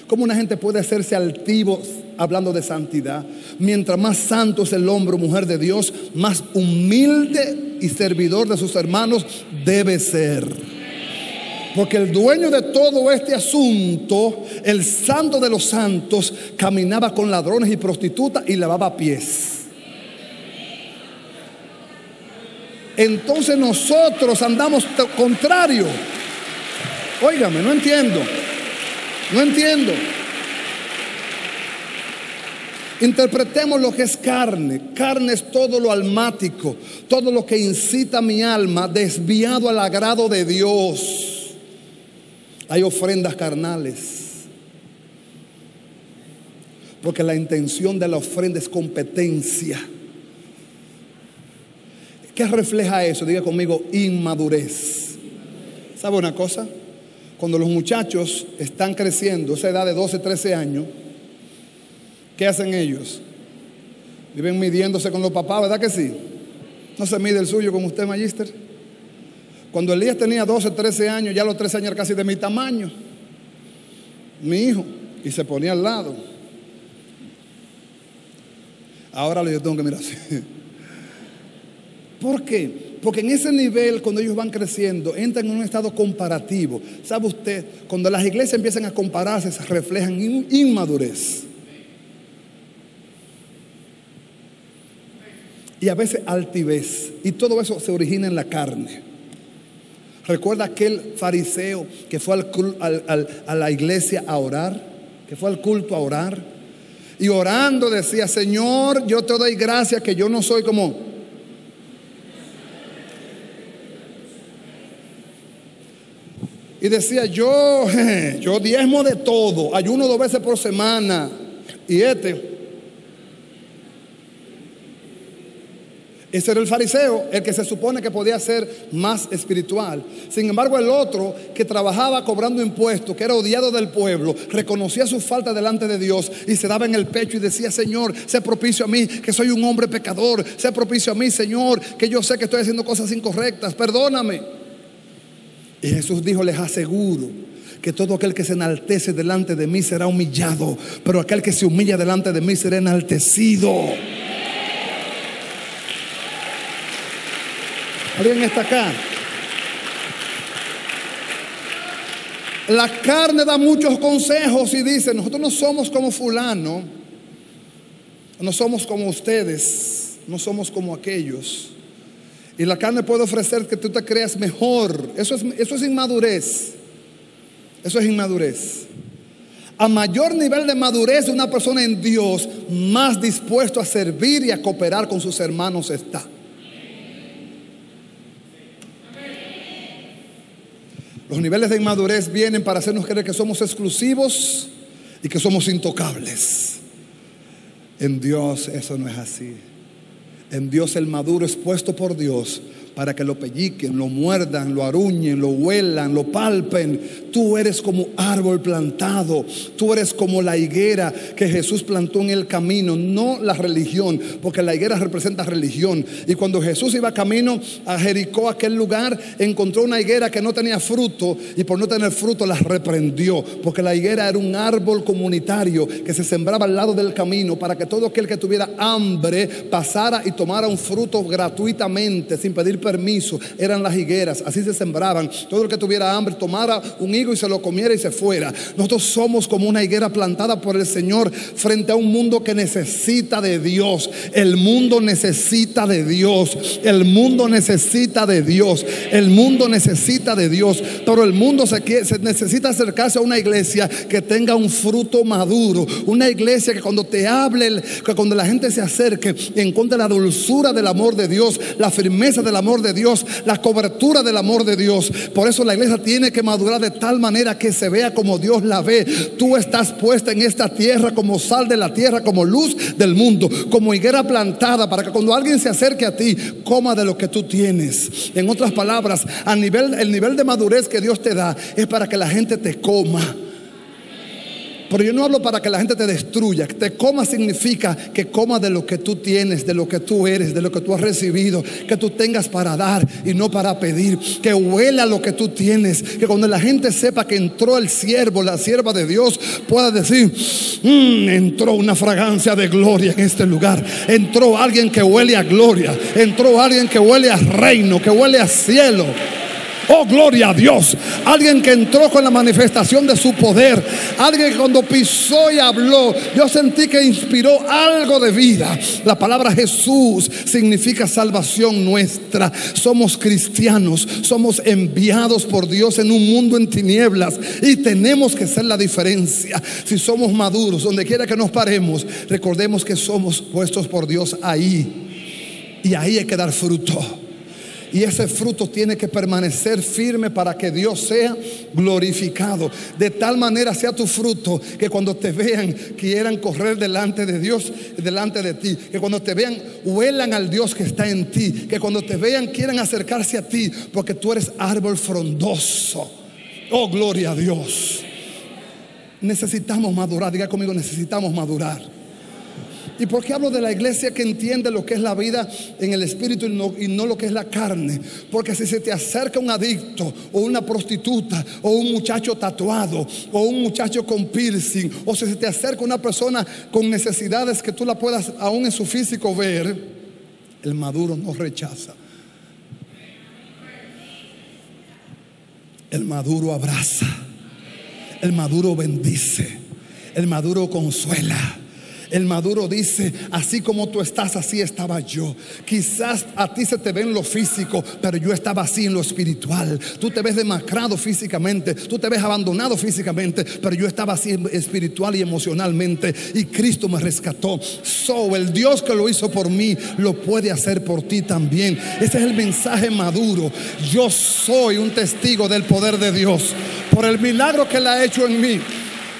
Cómo una gente puede hacerse altivos hablando de santidad. Mientras más santo es el hombre o mujer de Dios, más humilde y servidor de sus hermanos debe ser. Porque el dueño de todo este asunto, el santo de los santos, caminaba con ladrones y prostitutas y lavaba pies. Entonces nosotros andamos contrario. Óigame, no entiendo. Interpretemos lo que es carne. Carne es todo lo almático, todo lo que incita a mi alma desviado al agrado de Dios. Hay ofrendas carnales, porque la intención de la ofrenda es competencia. ¿Qué refleja eso? Diga conmigo: inmadurez. ¿Sabe una cosa? Cuando los muchachos están creciendo, esa edad de 12, 13 años, ¿qué hacen ellos? Viven midiéndose con los papás, ¿verdad que sí? No se mide el suyo como usted, Magister. Cuando Elías tenía 12, 13 años, ya a los 13 años era casi de mi tamaño, mi hijo, y se ponía al lado. Ahora yo tengo que mirar así. ¿Por qué? Porque en ese nivel, cuando ellos van creciendo, entran en un estado comparativo. ¿Sabe usted? Cuando las iglesias empiezan a compararse, se reflejan inmadurez. Y a veces altivez. Y todo eso se origina en la carne. ¿Recuerda aquel fariseo que fue a la iglesia a orar? Que fue al culto a orar. Y orando decía: Señor, yo te doy gracias que yo no soy como... Y decía: yo diezmo de todo, ayuno 2 veces por semana. Y ese era el fariseo, el que se supone que podía ser más espiritual. Sin embargo, el otro, que trabajaba cobrando impuestos, que era odiado del pueblo, reconocía su falta delante de Dios y se daba en el pecho y decía: Señor, sé propicio a mí, que soy un hombre pecador. Sé propicio a mí, Señor, que yo sé que estoy haciendo cosas incorrectas, perdóname. Y Jesús dijo: les aseguro que todo aquel que se enaltece delante de mí será humillado, pero aquel que se humilla delante de mí será enaltecido. ¿Alguien está acá? La carne da muchos consejos y dice: nosotros no somos como fulano, no somos como ustedes, no somos como aquellos. Y la carne puede ofrecer que tú te creas mejor. Eso es inmadurez. Eso es inmadurez. A mayor nivel de madurez de una persona en Dios, más dispuesto a servir y a cooperar con sus hermanos está. Los niveles de inmadurez vienen para hacernos creer que somos exclusivos y que somos intocables. En Dios eso no es así. En Dios el maduro es puesto por Dios para que lo pelliquen, lo muerdan, lo aruñen, lo huelan, lo palpen. Tú eres como árbol plantado. Tú eres como la higuera que Jesús plantó en el camino, no la religión, porque la higuera representa religión. Y cuando Jesús iba camino a Jericó, aquel lugar, encontró una higuera que no tenía fruto, y por no tener fruto la reprendió, porque la higuera era un árbol comunitario que se sembraba al lado del camino para que todo aquel que tuviera hambre pasara y tomara un fruto gratuitamente, sin pedir permiso. Eran las higueras, así se sembraban. Todo el que tuviera hambre tomara un higo y se lo comiera y se fuera. Nosotros somos como una higuera plantada por el Señor frente a un mundo que necesita de Dios. El mundo necesita de Dios. El mundo necesita de Dios. El mundo necesita de Dios. Pero el mundo se necesita acercarse a una iglesia que tenga un fruto maduro. Una iglesia que cuando te hable, que cuando la gente se acerque, encuentre la dulzura del amor de Dios, la firmeza del amor de Dios, la cobertura del amor de Dios. Por eso la iglesia tiene que madurar de tal manera que se vea como Dios la ve. Tú estás puesta en esta tierra como sal de la tierra, como luz del mundo, como higuera plantada, para que cuando alguien se acerque a ti, coma de lo que tú tienes. En otras palabras, el nivel de madurez que Dios te da es para que la gente te coma. Pero yo no hablo para que la gente te destruya. Te coma significa que coma de lo que tú tienes, de lo que tú eres, de lo que tú has recibido. Que tú tengas para dar y no para pedir. Que huela lo que tú tienes. Que cuando la gente sepa que entró el siervo, la sierva de Dios, pueda decir: entró una fragancia de gloria en este lugar. Entró alguien que huele a gloria. Entró alguien que huele a reino, que huele a cielo. Oh, gloria a Dios. Alguien que entró con la manifestación de su poder. Alguien que cuando pisó y habló, yo sentí que inspiró algo de vida. La palabra Jesús significa salvación nuestra. Somos cristianos, somos enviados por Dios en un mundo en tinieblas, y tenemos que ser la diferencia. Si somos maduros, donde quiera que nos paremos, recordemos que somos puestos por Dios ahí, y ahí hay que dar fruto. Y ese fruto tiene que permanecer firme para que Dios sea glorificado. De tal manera sea tu fruto que cuando te vean quieran correr delante de Dios, delante de ti. Que cuando te vean huelan al Dios que está en ti. Que cuando te vean quieran acercarse a ti, porque tú eres árbol frondoso. Oh, gloria a Dios. Necesitamos madurar. Diga conmigo: necesitamos madurar. ¿Y por qué hablo de la iglesia que entiende lo que es la vida en el espíritu y no lo que es la carne? Porque si se te acerca un adicto, o una prostituta, o un muchacho tatuado, o un muchacho con piercing, o si se te acerca una persona con necesidades que tú la puedas aún en su físico ver, el maduro no rechaza. El maduro abraza, el maduro bendice, el maduro consuela. El maduro dice: así como tú estás, así estaba yo. Quizás a ti se te ve en lo físico, pero yo estaba así en lo espiritual. Tú te ves demacrado físicamente, tú te ves abandonado físicamente, pero yo estaba así espiritual y emocionalmente, y Cristo me rescató. El Dios que lo hizo por mí lo puede hacer por ti también. Ese es el mensaje maduro. Yo soy un testigo del poder de Dios por el milagro que Él ha hecho en mí.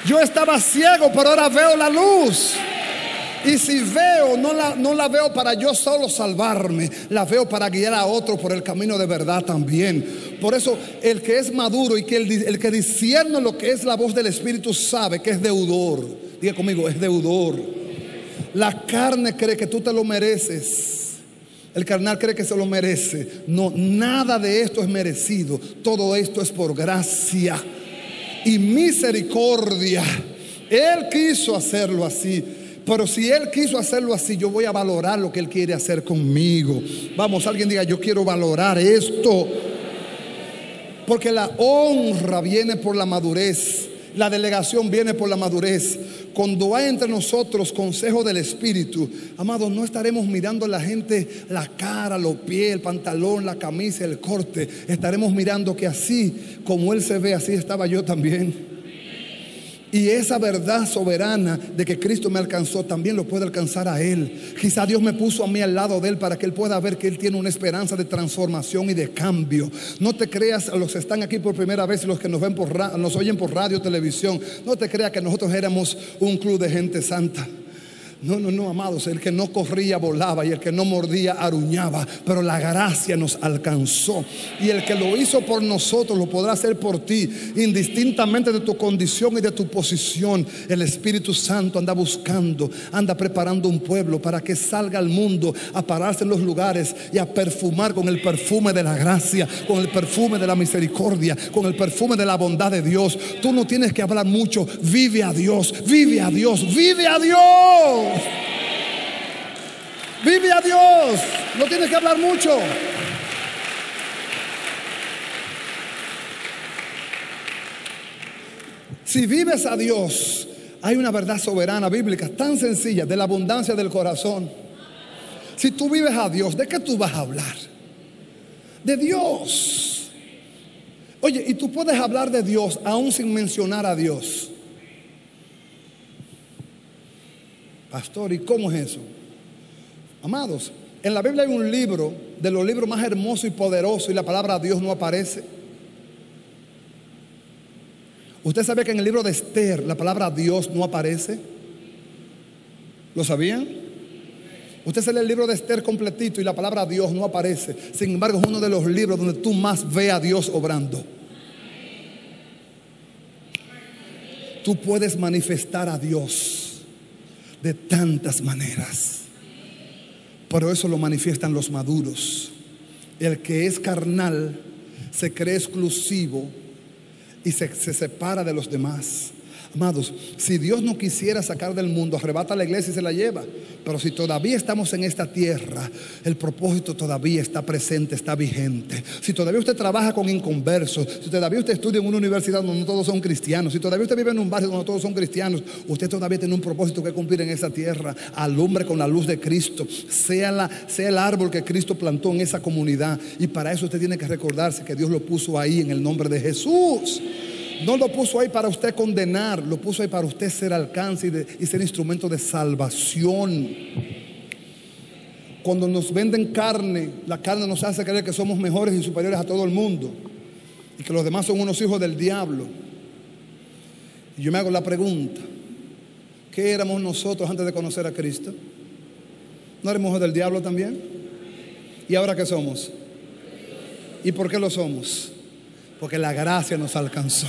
Yo estaba ciego, pero ahora veo la luz. Y si veo, no la veo para yo solo salvarme, la veo para guiar a otro por el camino de verdad también. Por eso el que es maduro y que el que discierne lo que es la voz del Espíritu sabe que es deudor. Diga conmigo, es deudor. La carne cree que tú te lo mereces. El carnal cree que se lo merece. No, nada de esto es merecido. Todo esto es por gracia y misericordia. Él quiso hacerlo así. Pero si Él quiso hacerlo así, yo voy a valorar lo que Él quiere hacer conmigo. Vamos, alguien diga: yo quiero valorar esto. Porque la honra viene por la madurez. La delegación viene por la madurez. Cuando hay entre nosotros consejo del Espíritu, amados, no estaremos mirando a la gente la cara, los pies, el pantalón, la camisa, el corte. Estaremos mirando que así como Él se ve, así estaba yo también. Y esa verdad soberana de que Cristo me alcanzó, también lo puede alcanzar a Él. Quizá Dios me puso a mí al lado de Él para que Él pueda ver que Él tiene una esperanza de transformación y de cambio. No te creas, a los que están aquí por primera vez y los que nos oyen por radio, televisión, no te creas que nosotros éramos un club de gente santa. No, amados, el que no corría volaba y el que no mordía aruñaba, pero la gracia nos alcanzó, y el que lo hizo por nosotros lo podrá hacer por ti, indistintamente de tu condición y de tu posición. El Espíritu Santo anda buscando, anda preparando un pueblo para que salga al mundo a pararse en los lugares y a perfumar con el perfume de la gracia, con el perfume de la misericordia, con el perfume de la bondad de Dios. Tú no tienes que hablar mucho, vive a Dios, vive a Dios, vive a Dios. Vive a Dios, no tienes que hablar mucho. Si vives a Dios, hay una verdad soberana bíblica tan sencilla, de la abundancia del corazón. Si tú vives a Dios, ¿de qué tú vas a hablar? De Dios. Oye, y tú puedes hablar de Dios aún sin mencionar a Dios. Pastor, ¿y cómo es eso? Amados, en la Biblia hay un libro, de los libros más hermosos y poderosos, y la palabra Dios no aparece. ¿Usted sabe que en el libro de Esther la palabra Dios no aparece? ¿Lo sabían? Usted se lee el libro de Esther completito y la palabra Dios no aparece. Sin embargo, es uno de los libros donde tú más ves a Dios obrando. Tú puedes manifestar a Dios de tantas maneras, pero eso lo manifiestan los maduros. El que es carnal se cree exclusivo y se separa de los demás. Amados, si Dios no quisiera sacar del mundo, arrebata a la iglesia y se la lleva. Pero si todavía estamos en esta tierra, el propósito todavía está presente, está vigente. Si todavía usted trabaja con inconversos, si todavía usted estudia en una universidad donde no todos son cristianos, si todavía usted vive en un barrio donde no todos son cristianos, usted todavía tiene un propósito que cumplir en esa tierra. Alumbre con la luz de Cristo, sea el árbol que Cristo plantó en esa comunidad. Y para eso usted tiene que recordarse que Dios lo puso ahí en el nombre de Jesús. No lo puso ahí para usted condenar, lo puso ahí para usted ser alcance y ser instrumento de salvación. Cuando nos venden carne, la carne nos hace creer que somos mejores y superiores a todo el mundo y que los demás son unos hijos del diablo. Y yo me hago la pregunta: ¿qué éramos nosotros antes de conocer a Cristo? ¿No éramos hijos del diablo también? ¿Y ahora qué somos? ¿Y por qué lo somos? Porque la gracia nos alcanzó.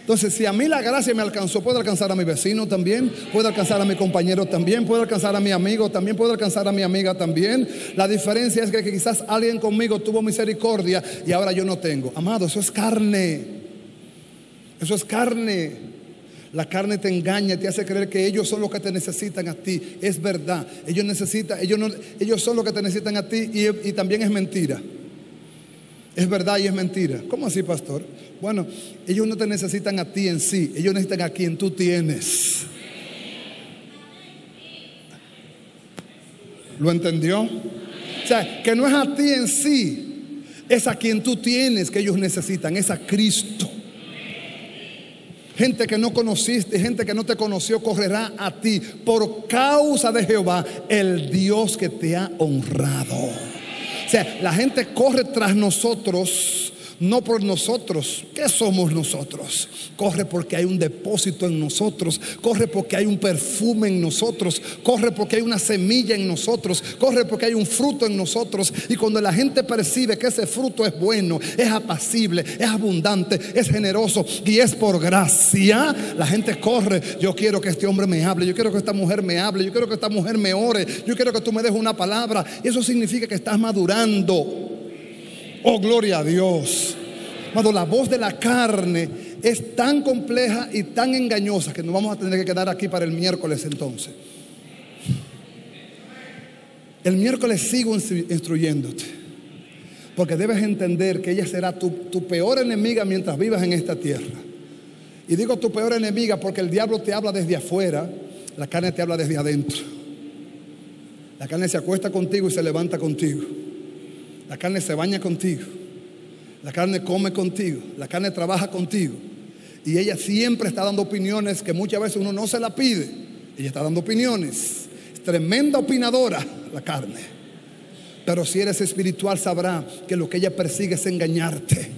Entonces, si a mí la gracia me alcanzó, puede alcanzar a mi vecino también, puede alcanzar a mi compañero también, puede alcanzar a mi amigo también, puede alcanzar a mi amiga también. La diferencia es que quizás alguien conmigo tuvo misericordia y ahora yo no tengo. Amado, eso es carne. Eso es carne. La carne te engaña, te hace creer que ellos son los que te necesitan a ti. Es verdad, ellos son los que te necesitan a ti, y también es mentira. Es verdad y es mentira. ¿Cómo así, pastor? Bueno, ellos no te necesitan a ti en sí, ellos necesitan a quien tú tienes. ¿Lo entendió? O sea, que no es a ti en sí, es a quien tú tienes que ellos necesitan, es a Cristo. Gente que no conociste, gente que no te conoció, correrá a ti por causa de Jehová, el Dios que te ha honrado. O sea, la gente corre tras nosotros, no por nosotros. ¿Qué somos nosotros? Corre porque hay un depósito en nosotros. Corre porque hay un perfume en nosotros. Corre porque hay una semilla en nosotros. Corre porque hay un fruto en nosotros. Y cuando la gente percibe que ese fruto es bueno, es apacible, es abundante, es generoso y es por gracia, la gente corre. Yo quiero que este hombre me hable. Yo quiero que esta mujer me hable. Yo quiero que esta mujer me ore. Yo quiero que tú me des una palabra. Y eso significa que estás madurando. Oh, gloria a Dios. Cuando la voz de la carne es tan compleja y tan engañosa que nos vamos a tener que quedar aquí para el miércoles entonces. El miércoles sigo instruyéndote, porque debes entender que ella será tu peor enemiga mientras vivas en esta tierra. Y digo tu peor enemiga porque el diablo te habla desde afuera, la carne te habla desde adentro. La carne se acuesta contigo y se levanta contigo. La carne se baña contigo. La carne come contigo. La carne trabaja contigo. Y ella siempre está dando opiniones que muchas veces uno no se la pide. Ella está dando opiniones. Es tremenda opinadora la carne. Pero si eres espiritual sabrá que lo que ella persigue es engañarte.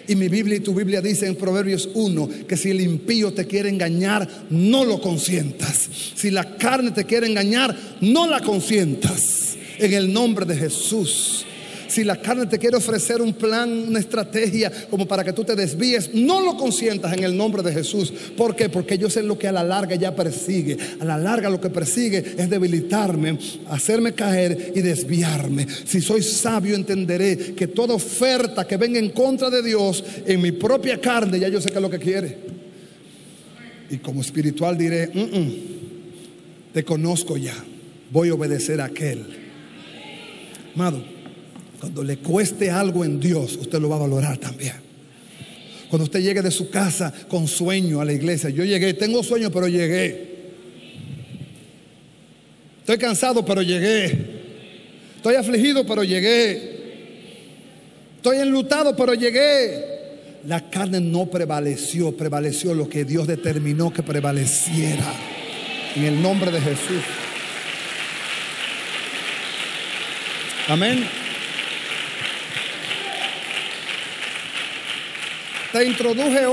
Y mi Biblia y tu Biblia dice en Proverbios 1 que si el impío te quiere engañar, no lo consientas. Si la carne te quiere engañar, no la consientas. En el nombre de Jesús. Si la carne te quiere ofrecer un plan, una estrategia como para que tú te desvíes, no lo consientas en el nombre de Jesús. ¿Por qué? Porque yo sé lo que a la larga ya persigue. A la larga lo que persigue es debilitarme, hacerme caer y desviarme. Si soy sabio entenderé que toda oferta que venga en contra de Dios en mi propia carne, ya yo sé que es lo que quiere. Y como espiritual diré, te conozco ya, voy a obedecer a aquel. Amado, cuando le cueste algo en Dios, usted lo va a valorar también. Cuando usted llegue de su casa con sueño a la iglesia, yo llegué, tengo sueño pero llegué. Estoy cansado pero llegué. Estoy afligido pero llegué. Estoy enlutado pero llegué. La carne no prevaleció, prevaleció lo que Dios determinó que prevaleciera. En el nombre de Jesús. Amén. Te introduje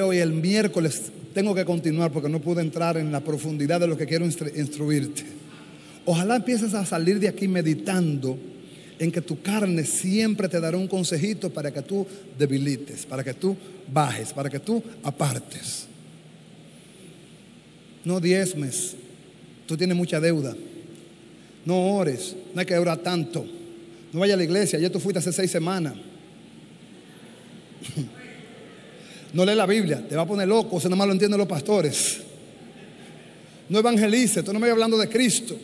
hoy el miércoles. Tengo que continuar porque no pude entrar en la profundidad de lo que quiero instruirte. Ojalá empieces a salir de aquí meditando en que tu carne siempre te dará un consejito para que tú debilites, para que tú bajes, para que tú apartes. No diezmes, tú tienes mucha deuda. No ores, no hay que orar tanto. No vayas a la iglesia, ya tú fuiste hace 6 semanas. No lee la Biblia, te va a poner loco, eso nada más lo entienden los pastores. No evangelice, tú no me vas hablando de Cristo.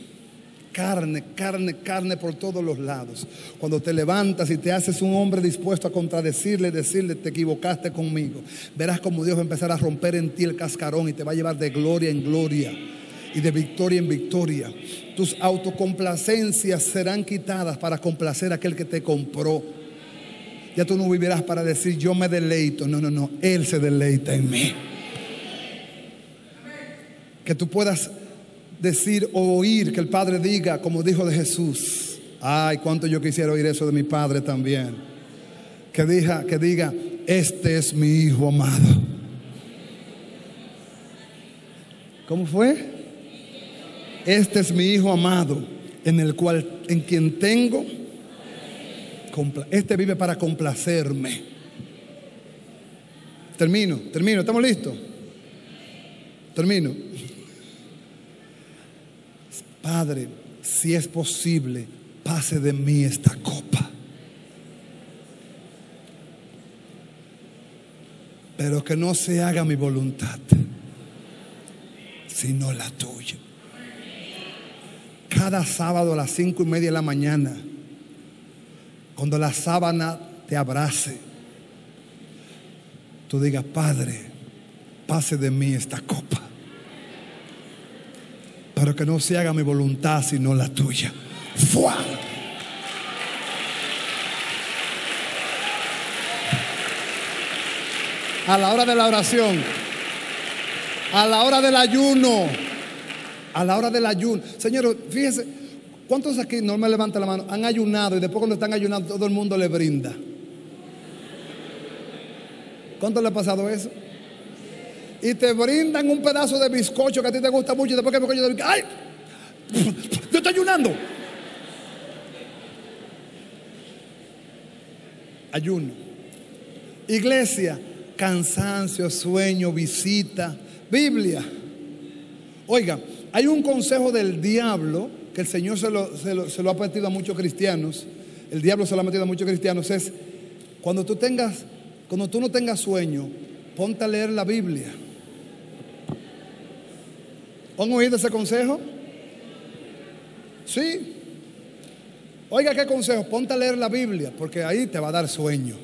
Carne, carne, carne por todos los lados. Cuando te levantas y te haces un hombre dispuesto a contradecirle, decirle, te equivocaste conmigo, verás como Dios va a empezar a romper en ti el cascarón y te va a llevar de gloria en gloria y de victoria en victoria. Tus autocomplacencias serán quitadas para complacer a aquel que te compró. Ya tú no vivirás para decir yo me deleito. No, Él se deleita en mí. Que tú puedas decir o oír que el Padre diga, como dijo de Jesús, ay, cuánto yo quisiera oír eso de mi Padre también. Que diga, este es mi Hijo amado. ¿Cómo fue? Este es mi Hijo amado, en quien tengo. Este vive para complacerme. Termino, ¿estamos listos? Termino. Padre, si es posible, pase de mí esta copa, pero que no se haga mi voluntad, sino la tuya. Cada sábado a las 5:30 de la mañana, cuando la sábana te abrace, tú digas: Padre, pase de mí esta copa, pero que no se haga mi voluntad sino la tuya. ¡Fua! A la hora de la oración, a la hora del ayuno, a la hora del ayuno. Señor, fíjense, ¿cuántos aquí, no me levanten la mano, han ayunado y después cuando están ayunando todo el mundo le brinda? ¿Cuánto le ha pasado eso? Y te brindan un pedazo de bizcocho que a ti te gusta mucho y después que el bizcocho te dice: ¡ay! Yo estoy ayunando. Ayuno. Iglesia, cansancio, sueño, visita, Biblia. Oiga, hay un consejo del diablo que el Señor se lo ha metido a muchos cristianos. El diablo se lo ha metido a muchos cristianos. Es: cuando tú no tengas sueño, ponte a leer la Biblia. ¿Han oído ese consejo? Sí. Oiga, ¿qué consejo? Ponte a leer la Biblia, porque ahí te va a dar sueño.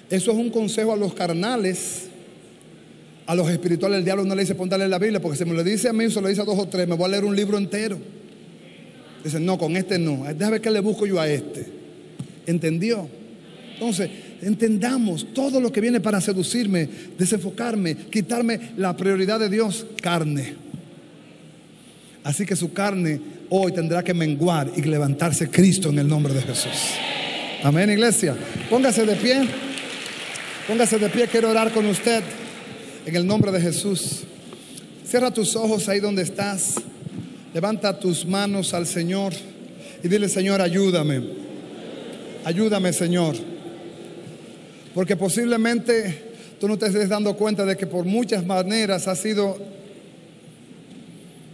Eso es un consejo a los carnales. A los espirituales el diablo no le dice ponte a leer la Biblia, porque si me lo dice a mí, se lo dice a 2 o 3, me voy a leer un libro entero. Dicen: no, con este no, déjame ver qué le busco yo a este. ¿Entendió? Entonces, entendamos todo lo que viene para seducirme, desenfocarme, quitarme la prioridad de Dios: carne. Así que su carne hoy tendrá que menguar y levantarse Cristo en el nombre de Jesús. Amén, iglesia. Póngase de pie. Póngase de pie, quiero orar con usted en el nombre de Jesús. Cierra tus ojos ahí donde estás. Levanta tus manos al Señor y dile: Señor, ayúdame. Ayúdame, Señor. Porque posiblemente tú no te estés dando cuenta de que por muchas maneras has sido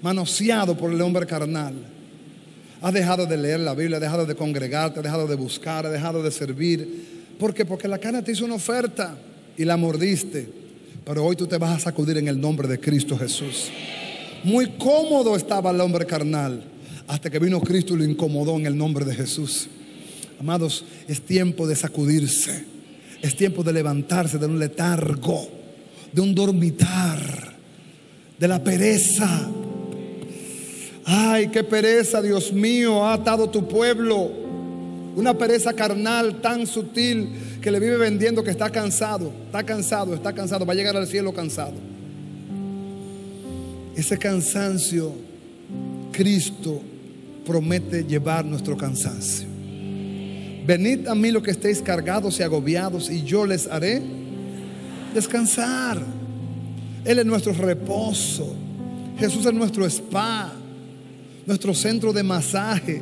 manoseado por el hombre carnal. Has dejado de leer la Biblia, has dejado de congregarte, has dejado de buscar, has dejado de servir. ¿Por qué? Porque la carne te hizo una oferta y la mordiste. Pero hoy tú te vas a sacudir en el nombre de Cristo Jesús. Muy cómodo estaba el hombre carnal hasta que vino Cristo y lo incomodó en el nombre de Jesús. Amados, es tiempo de sacudirse. Es tiempo de levantarse de un letargo, de un dormitar, de la pereza. Ay, qué pereza, Dios mío, ha atado tu pueblo. Una pereza carnal tan sutil que le vive vendiendo que está cansado. Está cansado, está cansado. Va a llegar al cielo cansado. Ese cansancio, Cristo promete llevar nuestro cansancio. Venid a mí los que estéis cargados y agobiados, y yo les haré descansar. Él es nuestro reposo. Jesús es nuestro spa, nuestro centro de masaje.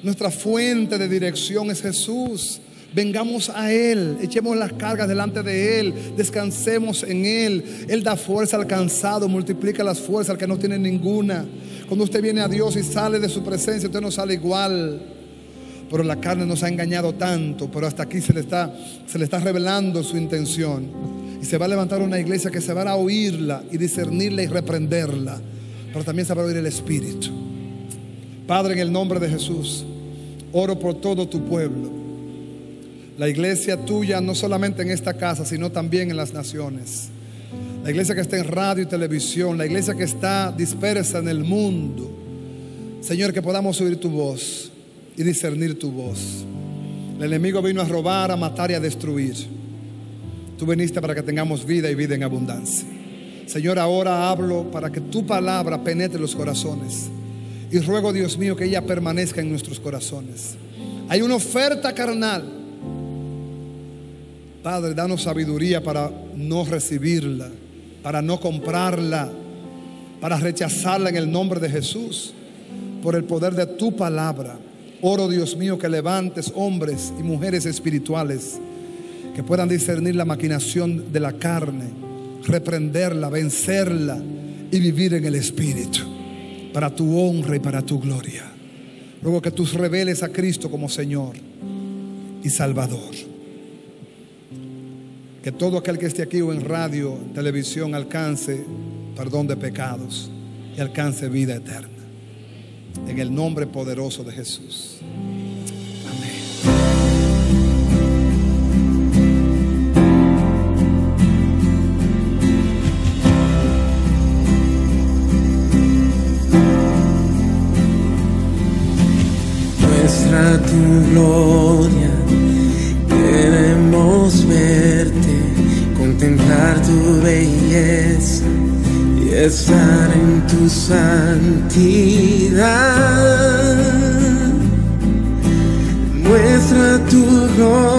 Nuestra fuente de dirección es Jesús. Vengamos a Él, echemos las cargas delante de Él, descansemos en Él. Él da fuerza al cansado, multiplica las fuerzas al que no tiene ninguna. Cuando usted viene a Dios y sale de su presencia, usted no sale igual. Pero la carne nos ha engañado tanto, pero hasta aquí se le está revelando su intención. Y se va a levantar una iglesia que se va a oírla y discernirla y reprenderla, pero también se va a oír el Espíritu. Padre, en el nombre de Jesús, oro por todo tu pueblo. La iglesia tuya, no solamente en esta casa, sino también en las naciones. La iglesia que está en radio y televisión, la iglesia que está dispersa en el mundo. Señor, que podamos oír tu voz y discernir tu voz. El enemigo vino a robar, a matar y a destruir. Tú viniste para que tengamos vida y vida en abundancia. Señor, ahora hablo para que tu palabra penetre los corazones. Y ruego, Dios mío, que ella permanezca en nuestros corazones. Hay una oferta carnal. Padre, danos sabiduría para no recibirla, para no comprarla, para rechazarla en el nombre de Jesús. Por el poder de tu palabra, oro, Dios mío, que levantes hombres y mujeres espirituales que puedan discernir la maquinación de la carne, reprenderla, vencerla y vivir en el Espíritu, para tu honra y para tu gloria. Ruego que tú reveles a Cristo como Señor y Salvador. Que todo aquel que esté aquí o en radio, en televisión, alcance perdón de pecados y alcance vida eterna. en el nombre poderoso de Jesús. Amén. Muestra tu gloria, queremos verte, contemplar tu belleza y estar en tu santidad. Muestra tu gloria.